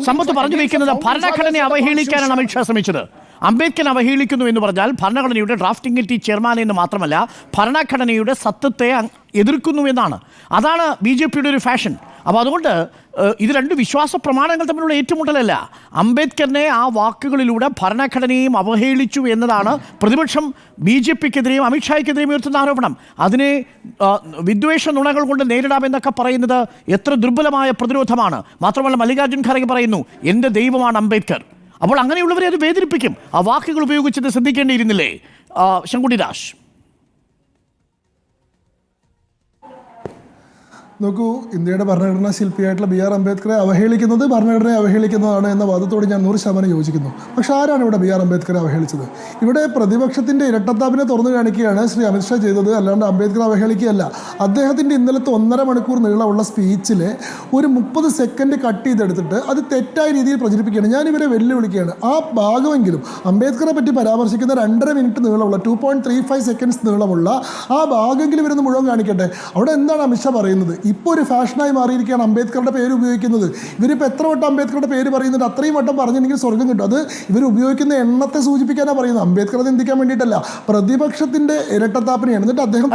സമ്പത്ത് പറഞ്ഞു വയ്ക്കുന്നത് ഭരണഘടനയെ അവഹേളിക്കാനാണ് അമിത്ഷാ ശ്രമിച്ചത്. അംബേദ്കർ അവഹേളിക്കുന്നു എന്ന് പറഞ്ഞാൽ ഭരണഘടനയുടെ ഡ്രാഫ്റ്റിംഗ് കമ്മിറ്റി ചെയർമാൻ എന്ന് മാത്രമല്ല ഭരണഘടനയുടെ സത്യത്തെ എതിർക്കുന്നു എന്നാണ്. അതാണ് BJPയുടെ ഒരു ഫാഷൻ. അപ്പോൾ അതുകൊണ്ട് ഇത് രണ്ട് വിശ്വാസ പ്രമാണങ്ങൾ തമ്മിലുള്ള ഏറ്റുമുട്ടലല്ല. അംബേദ്കറിനെ ആ വാക്കുകളിലൂടെ ഭരണഘടനയും അവഹേളിച്ചു എന്നതാണ് പ്രതിപക്ഷം BJPക്കെതിരെയും അമിത്ഷായ്ക്കെതിരെയും ഉയർത്തുന്ന ആരോപണം. അതിനെ വിദ്വേഷ നുണകൾ കൊണ്ട് നേരിടാമെന്നൊക്കെ പറയുന്നത് എത്ര ദുർബലമായ പ്രതിരോധമാണ്. മാത്രമല്ല മല്ലികാർജ്ജുൻ ഖാർഗെ പറയുന്നു എൻ്റെ ദൈവമാണ് അംബേദ്കർ. അപ്പോൾ അങ്ങനെയുള്ളവരെ അത് വേദനിപ്പിക്കും. ആ വാക്കുകൾ ഉപയോഗിച്ചത് ശ്രദ്ധിക്കേണ്ടിയിരുന്നില്ലേ ശങ്കുണ്ണി ദാസ്? നോക്കൂ, ഇന്ത്യയുടെ ഭരണഘടനാ ശില്പിയായിട്ടുള്ള BR അംബേദ്കറെ അവഹേളിക്കുന്നത് ഭരണഘടനയെ അവഹേളിക്കുന്നതാണ് എന്ന വാദത്തോട് ഞാൻ 100% യോജിക്കുന്നു. പക്ഷെ ആരാണ് ഇവിടെ BR അംബേദ്കറെ അവഹേളിച്ചത്? ഇവിടെ പ്രതിപക്ഷത്തിൻ്റെ ഇരട്ടത്താപ്പിനെ തുറന്നു കാണിക്കുകയാണ് ശ്രീ അമിത്ഷാ ചെയ്തത്, അല്ലാണ്ട് അംബേദ്കർ അവഹേളിക്കുകയല്ല. അദ്ദേഹത്തിൻ്റെ ഇന്നലത്തെ 1.5 മണിക്കൂർ നീളമുള്ള സ്പീച്ചിൽ ഒരു 30 സെക്കൻഡ് കട്ട് ചെയ്തെടുത്തിട്ട് അത് തെറ്റായ രീതിയിൽ പ്രചരിപ്പിക്കുകയാണ്. ഞാനിവരെ വെല്ലുവിളിക്കുകയാണ്. ആ ഭാഗമെങ്കിലും അംബേദ്കറെ പറ്റി പരാമർശിക്കുന്ന 2.5 മിനിറ്റ് നീളമുള്ള 2.35 സെക്കൻഡ്സ് നീളമുള്ള ആ ഭാഗമെങ്കിലും ഇവരൊന്ന് മുഴുവൻ കാണിക്കട്ടെ. അവിടെ എന്താണ് അമിത്ഷാ പറയുന്നത്? ഇപ്പോൾ ഒരു ഫാഷനായി മാറിയിരിക്കുകയാണ് അംബേദ്കറുടെ പേര് ഉപയോഗിക്കുന്നത്. ഇവരിപ്പോൾ എത്ര വട്ടം അംബേദ്കറുടെ പേര് പറയുന്നുണ്ട്? അത്രയും വട്ടം പറഞ്ഞിട്ടുണ്ടെങ്കിൽ സ്വർഗം കിട്ടും. അത് ഇവർ ഉപയോഗിക്കുന്ന എണ്ണത്തെ സൂചിപ്പിക്കാനാണ് പറയുന്നത്. അംബേദ്കറെ നിന്ദിക്കാൻ വേണ്ടിയിട്ടല്ല, പ്രതിപക്ഷത്തിന്റെ ഇരട്ടത്താപ്പിനെയാണ്. എന്നിട്ട് അദ്ദേഹം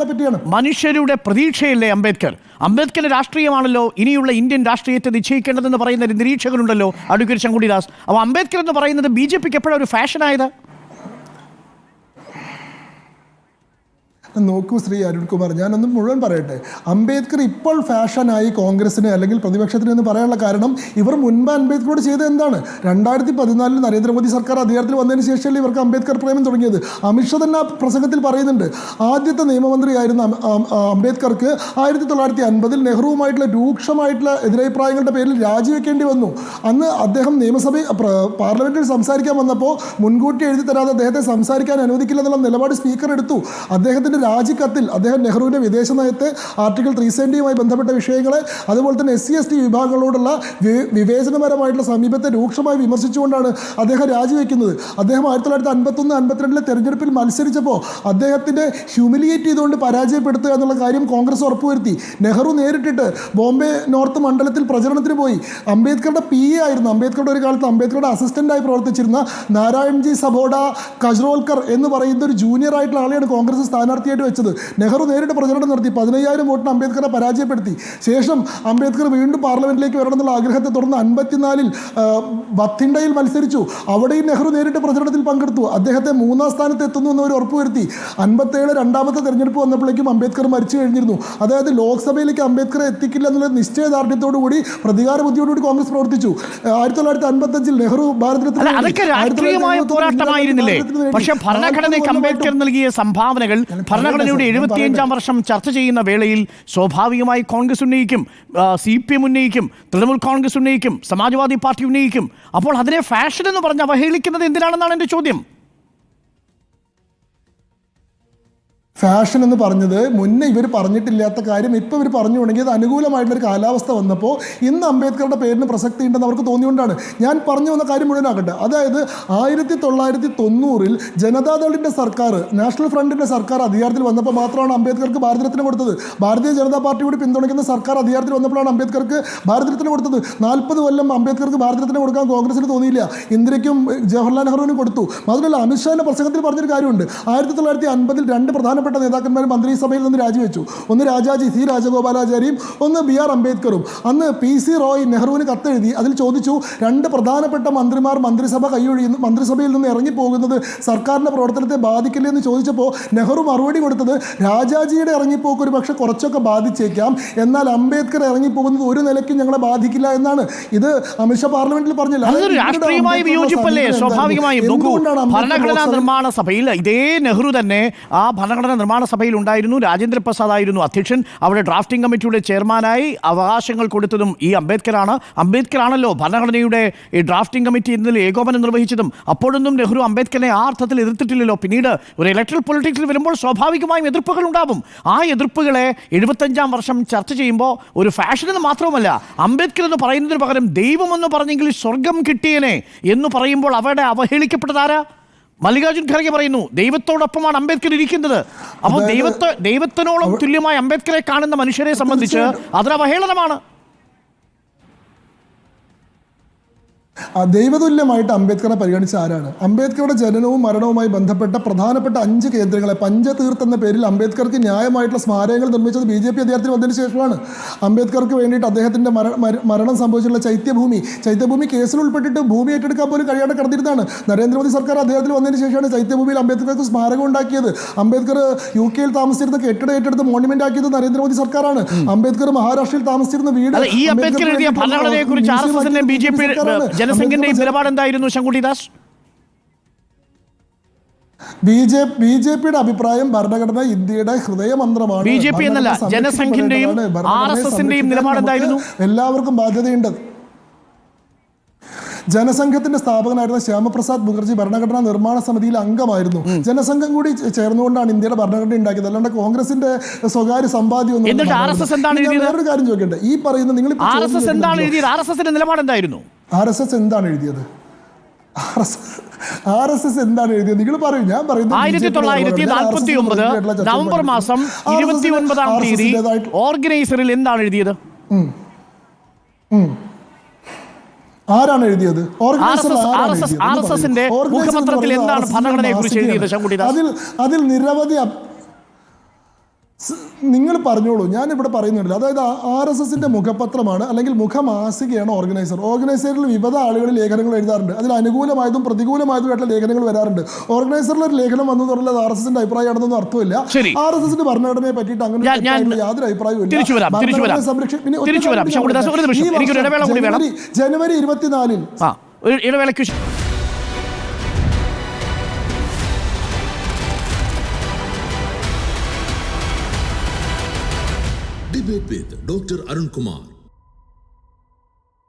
പറ്റിയാണ്. മനുഷ്യരുടെ പ്രതീക്ഷയല്ലേ അംബേദ്കർ? അംബേദ്കറിന്റെ രാഷ്ട്രീയമാണല്ലോ ഇനിയുള്ള ഇന്ത്യൻ രാഷ്ട്രീയത്തെ നിശ്ചയിക്കേണ്ടതെന്ന് പറയുന്ന നിരീക്ഷകരുണ്ടല്ലോ, അഡ്വക്കേറ്റ് ശങ്കുണ്ണി ദാസ്. അപ്പോൾ അംബേദ്കർ എന്ന് പറയുന്നത് BJPക്ക് എപ്പോഴാണ് ഒരു ഫാഷനായത്? നോക്കൂ ശ്രീ അരുൺകുമാർ, ഞാനൊന്ന് മുഴുവൻ പറയട്ടെ. അംബേദ്കർ ഇപ്പോൾ ഫാഷനായി കോൺഗ്രസിന് അല്ലെങ്കിൽ പ്രതിപക്ഷത്തിന് എന്ന് പറയാനുള്ള കാരണം ഇവർ മുൻപ് അംബേദ്കറോട് ചെയ്തത് എന്താണ്? 2014 നരേന്ദ്രമോദി സർക്കാർ അധികാരത്തിൽ വന്നതിന് ശേഷമല്ലേ ഇവർക്ക് അംബേദ്കർ പ്രേമം തുടങ്ങിയത്. അമിത്ഷാ തന്നെ ആ പ്രസംഗത്തിൽ പറയുന്നുണ്ട്, ആദ്യത്തെ നിയമമന്ത്രിയായിരുന്ന അംബേദ്കർക്ക് 1950 നെഹ്റുവുമായിട്ടുള്ള രൂക്ഷമായിട്ടുള്ള എതിരഭിപ്രായങ്ങളുടെ പേരിൽ രാജിവെക്കേണ്ടി വന്നു. അന്ന് അദ്ദേഹം പാർലമെന്റിൽ സംസാരിക്കാൻ വന്നപ്പോൾ മുൻകൂട്ടി എഴുതി തരാതെ അദ്ദേഹത്തെ സംസാരിക്കാൻ അനുവദിക്കില്ല എന്നുള്ള നിലപാട് സ്പീക്കർ എടുത്തു. അദ്ദേഹത്തിൻ്റെ രാജിക്കത്തിൽ അദ്ദേഹം നെഹ്റുവിൻ്റെ വിദേശ നയത്തെ ആർട്ടിക്കിൾ 370യുമായി ബന്ധപ്പെട്ട വിഷയങ്ങളെ അതുപോലെ തന്നെ SC/ST വിഭാഗങ്ങളോടുള്ള വിവേചനപരമായിട്ടുള്ള സമീപത്തെ രൂക്ഷമായി വിമർശിച്ചുകൊണ്ടാണ് അദ്ദേഹം രാജിവെക്കുന്നത്. അദ്ദേഹം 1951-52 തെരഞ്ഞെടുപ്പിൽ മത്സരിച്ചപ്പോൾ അദ്ദേഹത്തിൻ്റെ ഹ്യൂമിലിയേറ്റ് ചെയ്തുകൊണ്ട് പരാജയപ്പെടുത്തുക എന്നുള്ള കാര്യം കോൺഗ്രസ് ഉറപ്പുവരുത്തി. നെഹ്റു നേരിട്ടിട്ട് ബോംബെ നോർത്ത് മണ്ഡലത്തിൽ പ്രചരണത്തിന് പോയി. അംബേദ്കറുടെ PA ആയിരുന്നു, അംബേദ്കറുടെ ഒരു കാലത്ത് അംബേദ്കറുടെ അസിസ്റ്റൻ്റായി പ്രവർത്തിച്ചിരുന്ന നാരായൺജി സബോഡ കജ്റോൽക്കർ എന്ന് പറയുന്ന ഒരു ജൂനിയർ ആയിട്ടുള്ള ആളെയാണ് കോൺഗ്രസ് സ്ഥാനാർത്ഥിയായിട്ട് വെച്ചത്. നെഹ്റു നേരിട്ട് പ്രചരണം നടത്തി 15,000 വോട്ടിന് അംബേദ്കറെ പരാജയപ്പെടുത്തി. ശേഷം അംബേദ്കർ വീണ്ടും പാർലമെന്റിലേക്ക് വരണമെന്നുള്ള ആഗ്രഹത്തെ തുടർന്ന് 54 ബത്തിണ്ടയിൽ മത്സരിച്ചു. അവിടെയും നെഹ്റു നേരിട്ട് പ്രചരണത്തിൽ പങ്കെടുത്തു. അദ്ദേഹത്തെ 3ാം സ്ഥാനത്ത് എത്തുന്നു എന്നവർ ഉറപ്പുവരുത്തി. 57 രണ്ടാമത്തെ തെരഞ്ഞെടുപ്പ് വന്നപ്പോഴേക്കും അംബേദ്കർ മരിച്ചു കഴിഞ്ഞിരുന്നു. അതായത് ലോക്സഭയിലേക്ക് അംബേദ്കറെ എത്തിക്കില്ല എന്നുള്ള നിശ്ചയദാർഢ്യത്തോടുകൂടി പ്രതികാര ബുദ്ധിയോടുകൂടി കോൺഗ്രസ് പ്രവർത്തിച്ചു. 1955 നെഹ്റു ഭാരതരത്ന പോരാട്ടമായിരുന്നില്ലേ? പക്ഷേ ഭരണഘടനയ്ക്ക് അംബേദ്കർ നൽകിയ സംഭാവനകൾ ഭരണഘടനയുടെ 75ാം വർഷം ചർച്ച ചെയ്യുന്ന വേളയിൽ സ്വാഭാവികമായി കോൺഗ്രസ് ഉന്നയിക്കും, CPM ഉന്നയിക്കും, തൃണമൂൽ കോൺഗ്രസ് ഉന്നയിക്കും, സമാജ്വാദി പാർട്ടി ഉന്നയിക്കും. അപ്പോൾ അതിനെ ഫാഷൻ എന്ന് പറഞ്ഞ് അവഹേളിക്കുന്നത് എന്തിനാണെന്നാണ് എൻ്റെ ചോദ്യം. ഫാഷൻ എന്ന് പറഞ്ഞത് മുന്നേ ഇവർ പറഞ്ഞിട്ടില്ലാത്ത കാര്യം ഇപ്പോൾ ഇവർ പറഞ്ഞു തുടങ്ങിയത് അനുകൂലമായിട്ടുള്ളൊരു കാലാവസ്ഥ വന്നപ്പോൾ ഇന്ന് അംബേദ്കറുടെ പേരിന് പ്രസക്തി ഉണ്ടെന്ന് അവർക്ക് തോന്നിയുകൊണ്ടാണ്. ഞാൻ പറഞ്ഞു വന്ന കാര്യം മുഴുവനാകട്ടെ. അതായത് 1990 ജനതാദളിൻ്റെ സർക്കാർ, നാഷണൽ ഫ്രണ്ടിൻ്റെ സർക്കാർ അധികാരത്തിൽ വന്നപ്പോൾ മാത്രമാണ് അംബേദ്കർക്ക് ഭാരതരത്ന കൊടുത്തത്. ഭാരതീയ ജനതാ പാർട്ടി കൂടി പിന്തുണയ്ക്കുന്ന സർക്കാർ അധികാരത്തിൽ വന്നപ്പോഴാണ് അംബേദ്കർക്ക് ഭാരതരത്ന കൊടുത്തത്. 40 കൊല്ലം അംബേദ്കർക്ക് ഭാരതരത്ന കൊടുക്കാൻ കോൺഗ്രസിന് തോന്നിയില്ല. ഇന്ദിരയ്ക്കും ജവഹർലാൽ നെഹ്റുവിനും കൊടുത്തു. മാത്രമല്ല അമിത്ഷാന്റെ പ്രസംഗത്തിൽ പറഞ്ഞൊരു കാര്യമുണ്ട്. 1950 2 പ്രധാനപ്പെട്ട നേതാക്കന്മാർ മന്ത്രിസഭയിൽ നിന്ന് രാജിവെച്ചു. ഒന്ന് രാജാജി C രാജഗോപാലാചാരിയും ഒന്ന് BR അംബേദ്കറും. അന്ന് PC റോയ് നെഹ്റുവിന് കത്തെഴുതി അതിൽ ചോദിച്ചു, 2 പ്രധാനപ്പെട്ട മന്ത്രിമാർ മന്ത്രിസഭയിൽ നിന്ന് ഇറങ്ങിപ്പോകുന്നത് സർക്കാരിൻ്റെ പ്രവർത്തനത്തെ ബാധിക്കില്ല എന്ന് ചോദിച്ചപ്പോൾ നെഹ്റു മറുപടി കൊടുത്തത്, രാജാജിയുടെ ഇറങ്ങിപ്പോക്ക് ഒരു പക്ഷേ കുറച്ചൊക്കെ ബാധിച്ചേക്കാം, എന്നാൽ അംബേദ്കർ ഇറങ്ങിപ്പോകുന്നത് ഒരു നിലയ്ക്കും ഞങ്ങളെ ബാധിക്കില്ല എന്നാണ്. ഇത് അമിത്ഷാ പാർലമെന്റിൽ പറഞ്ഞില്ല. സ്വാഭാവികമായും ഭരണഘടനാ നിർമ്മാണ സഭയിൽ ഇതേ നെഹ്റു തന്നെ ആ ഭരണഘടനാ നിർമ്മാണ സഭയിൽ ഉണ്ടായിരുന്നു. രാജേന്ദ്ര പ്രസാദ് ആയിരുന്നു അധ്യക്ഷൻ. അവിടെ ഡ്രാഫ്റ്റിംഗ് കമ്മിറ്റിയുടെ ചെയർമാനായി അവകാശങ്ങൾ കൊടുത്തതും ഈ അംബേദ്കറാണല്ലോ ഭരണഘടനയുടെ ഈ ഡ്രാഫ്റ്റിംഗ് കമ്മിറ്റി എന്നതിൽ ഏകോപനം നിർവഹിച്ചതും. അപ്പോഴൊന്നും നെഹ്റു അംബേദ്കറിനെ ആ അർത്ഥത്തിൽ എതിർത്തിട്ടില്ലല്ലോ. പിന്നീട് ഒരു ഇലക്ട്രൽ പൊളിറ്റിക്സിൽ വരുമ്പോൾ സ്വാഭാവികമായും എതിർപ്പുകൾ ഉണ്ടാവും. ആ എതിർപ്പുകളെ 75ാം വർഷം ചർച്ച ചെയ്യുമ്പോൾ ഒരു ഫാഷനെന്ന് മാത്രവുമല്ല, അംബേദ്കർ എന്ന് പറയുന്നതിന് പകരം ദൈവമെന്ന് പറഞ്ഞെങ്കിൽ സ്വർഗം കിട്ടിയനെ എന്ന് പറയുമ്പോൾ അവിടെ അവഹേളിക്കപ്പെട്ടതാരാ? മല്ലികാർജുൻ ഖർഗെ പറയുന്നു ദൈവത്തോടൊപ്പമാണ് അംബേദ്കർ ഇരിക്കുന്നത്. അപ്പോൾ ദൈവത്തിനോളം തുല്യമായി അംബേദ്കറെ കാണുന്ന മനുഷ്യരെ സംബന്ധിച്ച് അതൊരു അവഹേളനമാണ്. ദൈവതുല്യമായിട്ട് അംബേദ്കറെ പരിഗണിച്ച ആരാണ്? അംബേദ്കറുടെ ജനനവും മരണവുമായി ബന്ധപ്പെട്ട പ്രധാനപ്പെട്ട 5 കേന്ദ്രങ്ങളെ പഞ്ചതീർത്ത് എന്ന പേരിൽ അംബേദ്കർക്ക് ന്യായമായിട്ടുള്ള സ്മാരകങ്ങൾ നിർമ്മിച്ചത് BJP അധികാരത്തിൽ വന്നതിന് ശേഷമാണ്. അംബേദ്കർക്ക് വേണ്ടിയിട്ട് അദ്ദേഹത്തിൻ്റെ മരണം സംഭവിച്ചിട്ടുള്ള ചൈത്യഭൂമി കേസിൽ ഉൾപ്പെട്ടിട്ട് ഭൂമി ഏറ്റെടുക്കാൻ പോലും കഴിയാതെ കിടന്നിരുന്നതാണ്. നരേന്ദ്രമോദി സർക്കാർ അധികാരത്തിൽ വന്നതിന് ശേഷമാണ് ചൈത്യഭൂമിയിൽ അംബേദ്കർക്ക് സ്മാരകം ഉണ്ടാക്കിയത്. അംബേദ്കർ UK താമസിച്ചിരുന്ന കെട്ടിട ഏറ്റെടുത്ത് മോണ്യുമെന്റ് ആക്കിയത് നരേന്ദ്രമോദി സർക്കാരാണ്. അംബേദ്കർ മഹാരാഷ്ട്രയിൽ താമസിച്ചിരുന്ന വീട് ജനസംഘിന്റെയും നിലപാട് എന്തായിരുന്നു ശങ്കുട്ടിദാസ്? BJPയുടെ അഭിപ്രായം ഭരണഘടന ഇന്ത്യയുടെ ഹൃദയമന്ത്രമാണ്. BJP എന്നല്ല, ജനസംഘിന്റെയും RSSന്റെയും നിലപാട് എന്തായിരുന്നു? എല്ലാവർക്കും ബാധ്യതയുണ്ട്. ജനസംഘത്തിന്റെ സ്ഥാപകനായിരുന്ന ശ്യാമപ്രസാദ് മുഖർജി ഭരണഘടനാ നിർമ്മാണ സമിതിയിൽ അംഗമായിരുന്നു. ജനസംഘം കൂടി ചേർന്നുകൊണ്ടാണ് ഇന്ത്യയുടെ ഭരണഘടന ഉണ്ടാക്കിയത്, അല്ലാണ്ട് കോൺഗ്രസിന്റെ സ്വകാര്യ സമ്പാദ്യം ഒന്നും. വേറൊരു കാര്യം ചോദിക്കട്ടെ, ഈ പറയുന്ന നിങ്ങൾ RSS എന്താണ് എഴുതിയത്? RSS എന്താണ് എഴുതിയത്? RSS എന്താണ് എഴുതിയത്? നിങ്ങൾ പറയൂ, ഞാൻ പറയുന്നത് 1949 നവംബർ മാസം 29-ാം തീയതി ഓർഗനൈസറിൽ എന്താണ് എഴുതിയത്? ആരാണ് എഴുതിയത്? RSSന്റെ മുഖപത്രത്തിൽ എന്താണ് ഭരണഘടനയെ കുറിച്ച് എഴുതിയത് ശങ്കുട്ടിദാസ്? അതിൽ നിരവധി നിങ്ങൾ പറഞ്ഞോളൂ, ഞാൻ ഇവിടെ പറയുന്നുണ്ടല്ലോ. അതായത് RSSന്റെ മുഖപത്രമാണ് അല്ലെങ്കിൽ മുഖമാസികയാണ് ഓർഗനൈസറിൽ വിവിധ ആളുകൾ ലേഖനങ്ങൾ എഴുതാറുണ്ട്. അതിൽ അനുകൂലമായതും പ്രതികൂലമായതുമായിട്ടുള്ള ലേഖനങ്ങൾ വരാറുണ്ട്. ഓർഗനൈസറിൽ ഒരു ലേഖനം വന്നു പറഞ്ഞാൽ RSSന്റെ അഭിപ്രായമാണെന്നൊന്നും അർത്ഥമില്ല. RSSന്റെ ഭരണഘടനയെ പറ്റിയിട്ട് അങ്ങനെ യാതൊരു അഭിപ്രായവും ഇല്ല. ജനുവരി 24 Debate with Dr. Arun Kumar.